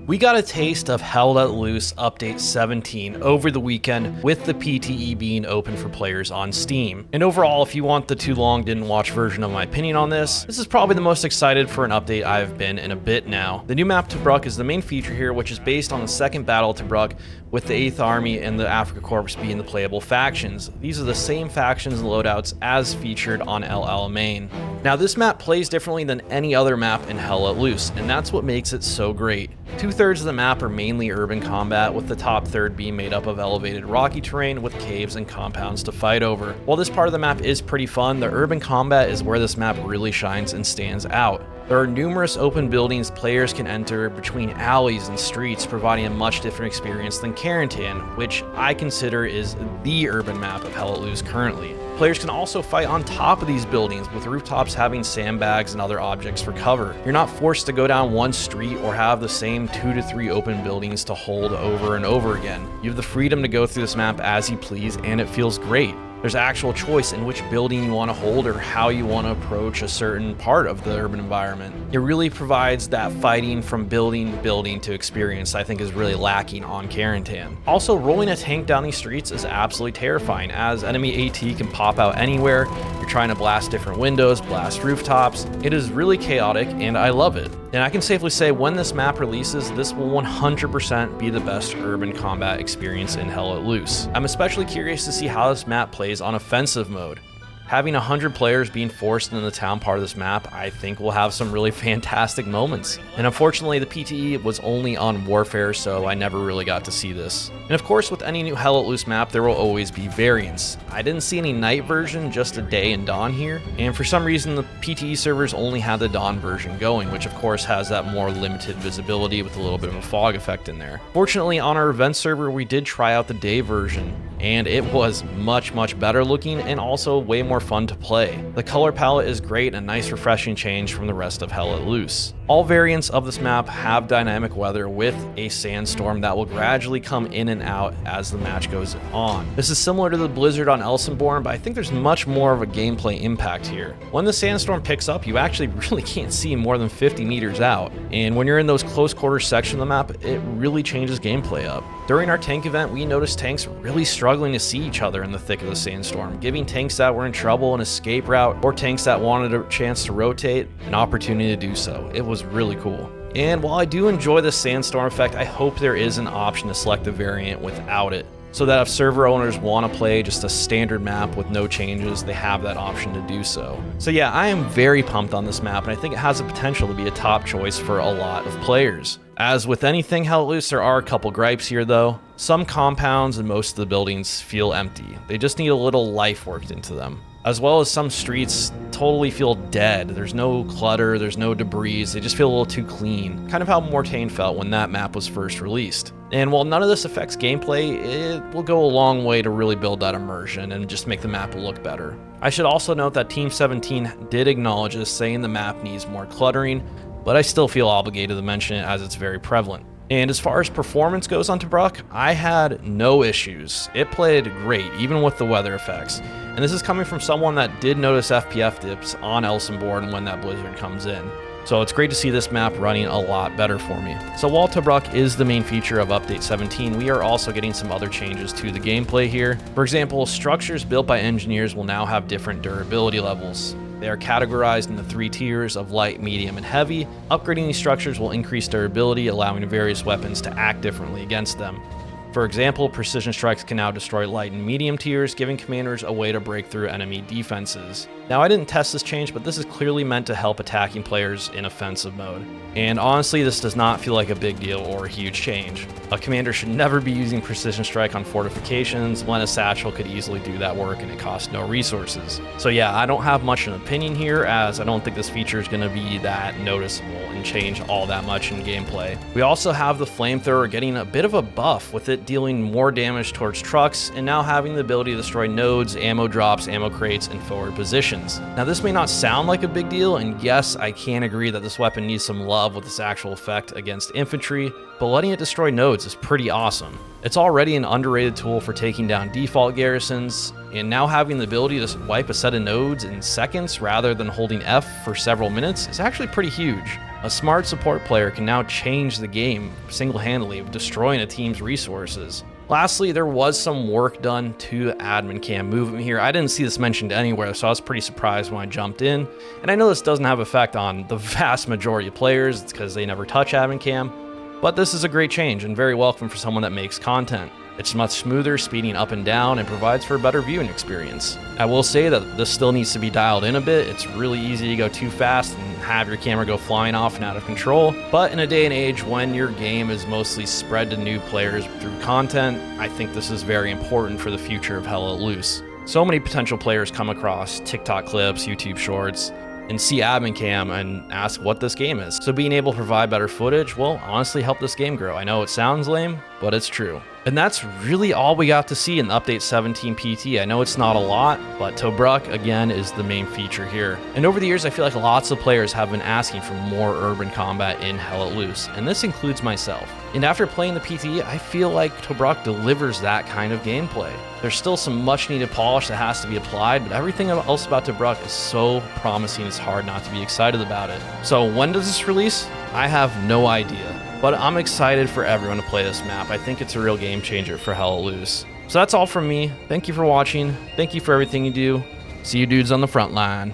We got a taste of Hell Let Loose Update 17 over the weekend, with the PTE being open for players on Steam. And overall, if you want the too long didn't watch version of my opinion on this is probably the most excited for an update I've been in a bit now. The new map Tobruk is the main feature here, which is based on the second battle of Tobruk, with the 8th Army and the Africa Corps being the playable factions. These are the same factions and loadouts as featured on LL Main. Now this map plays differently than any other map in Hell Let Loose, and that's what makes it so great. 2/3 of the map are mainly urban combat, with the top third being made up of elevated rocky terrain with caves and compounds to fight over. While this part of the map is pretty fun, the urban combat is where this map really shines and stands out. There are numerous open buildings players can enter between alleys and streets, providing a much different experience than Carentan, which I consider is the urban map of Hell Let Loose currently. Players can also fight on top of these buildings, with rooftops having sandbags and other objects for cover. You're not forced to go down one street or have the same 2 to 3 open buildings to hold over and over again. You have the freedom to go through this map as you please, and it feels great. There's actual choice in which building you want to hold or how you want to approach a certain part of the urban environment. It really provides that fighting from building to experience I think is really lacking on Carentan. Also, rolling a tank down these streets is absolutely terrifying, as enemy AT can pop out anywhere. You're trying to blast different windows, blast rooftops. It is really chaotic and I love it. And I can safely say when this map releases, this will 100% be the best urban combat experience in Hell Let Loose. I'm especially curious to see how this map plays on offensive mode. Having 100 players being forced into the town part of this map, I think will have some really fantastic moments. And unfortunately, the PTE was only on Warfare, so I never really got to see this. And of course, with any new Hell Let Loose map, there will always be variants. I didn't see any night version, just a day and dawn here. And for some reason, the PTE servers only had the dawn version going, which of course has that more limited visibility with a little bit of a fog effect in there. Fortunately, on our event server, we did try out the day version, and it was much better looking and also way more fun to play. The color palette is great, a nice refreshing change from the rest of Hell Let Loose. All variants of this map have dynamic weather with a sandstorm that will gradually come in and out as the match goes on. This is similar to the blizzard on Elsenborn, but I think there's much more of a gameplay impact here. When the sandstorm picks up, you actually really can't see more than 50 meters out, and when you're in those close quarters section of the map, it really changes gameplay up. During our tank event, we noticed tanks really struggling to see each other in the thick of the sandstorm, giving tanks that were in trouble an escape route, or tanks that wanted a chance to rotate an opportunity to do so. It was really cool. And while I do enjoy the sandstorm effect, I hope there is an option to select a variant without it, so that if server owners want to play just a standard map with no changes, they have that option to do so. So yeah, I am very pumped on this map, and I think it has the potential to be a top choice for a lot of players. As with anything Hell Let Loose, there are a couple gripes here though. Some compounds and most of the buildings feel empty. They just need a little life worked into them. As well as some streets totally feel dead. There's no clutter, there's no debris, they just feel a little too clean. Kind of how Mortain felt when that map was first released. And while none of this affects gameplay, it will go a long way to really build that immersion and just make the map look better. I should also note that Team 17 did acknowledge this, saying the map needs more cluttering, but I still feel obligated to mention it as it's very prevalent. And as far as performance goes on Tobruk, I had no issues. It played great, even with the weather effects. And this is coming from someone that did notice FPF dips on Elsenborn when that blizzard comes in. So it's great to see this map running a lot better for me. So while Tobruk is the main feature of Update 17, we are also getting some other changes to the gameplay here. For example, structures built by engineers will now have different durability levels. They are categorized into 3 tiers of light, medium, and heavy. Upgrading these structures will increase durability, allowing various weapons to act differently against them. For example, precision strikes can now destroy light and medium tiers, giving commanders a way to break through enemy defenses. Now, I didn't test this change, but this is clearly meant to help attacking players in offensive mode. And honestly, this does not feel like a big deal or a huge change. A commander should never be using precision strike on fortifications when a satchel could easily do that work and it costs no resources. So yeah, I don't have much of an opinion here, as I don't think this feature is going to be that noticeable and change all that much in gameplay. We also have the flamethrower getting a bit of a buff, with it dealing more damage towards trucks and now having the ability to destroy nodes, ammo drops, ammo crates, and forward positions. missions. Now this may not sound like a big deal, and yes, I can agree that this weapon needs some love with its actual effect against infantry, but letting it destroy nodes is pretty awesome. It's already an underrated tool for taking down default garrisons, and now having the ability to wipe a set of nodes in seconds rather than holding F for several minutes is actually pretty huge. A smart support player can now change the game single-handedly, destroying a team's resources. Lastly, there was some work done to admin cam movement here. I didn't see this mentioned anywhere, so I was pretty surprised when I jumped in. And I know this doesn't have effect on the vast majority of players, it's because they never touch admin cam, but this is a great change and very welcome for someone that makes content. It's much smoother, speeding up and down, and provides for a better viewing experience. I will say that this still needs to be dialed in a bit. It's really easy to go too fast and have your camera go flying off and out of control. But in a day and age when your game is mostly spread to new players through content, I think this is very important for the future of Hell Let Loose. So many potential players come across TikTok clips, YouTube shorts, and see admin cam and ask what this game is. So being able to provide better footage will honestly help this game grow. I know it sounds lame, but it's true. And that's really all we got to see in the Update 17 PT. I know it's not a lot, but Tobruk, again, is the main feature here. And over the years, I feel like lots of players have been asking for more urban combat in Hell Let Loose, and this includes myself. And after playing the PT, I feel like Tobruk delivers that kind of gameplay. There's still some much needed polish that has to be applied, but everything else about Tobruk is so promising it's hard not to be excited about it. So when does this release? I have no idea. But I'm excited for everyone to play this map. I think it's a real game changer for Hell Let Loose. So that's all from me. Thank you for watching. Thank you for everything you do. See you dudes on the front line.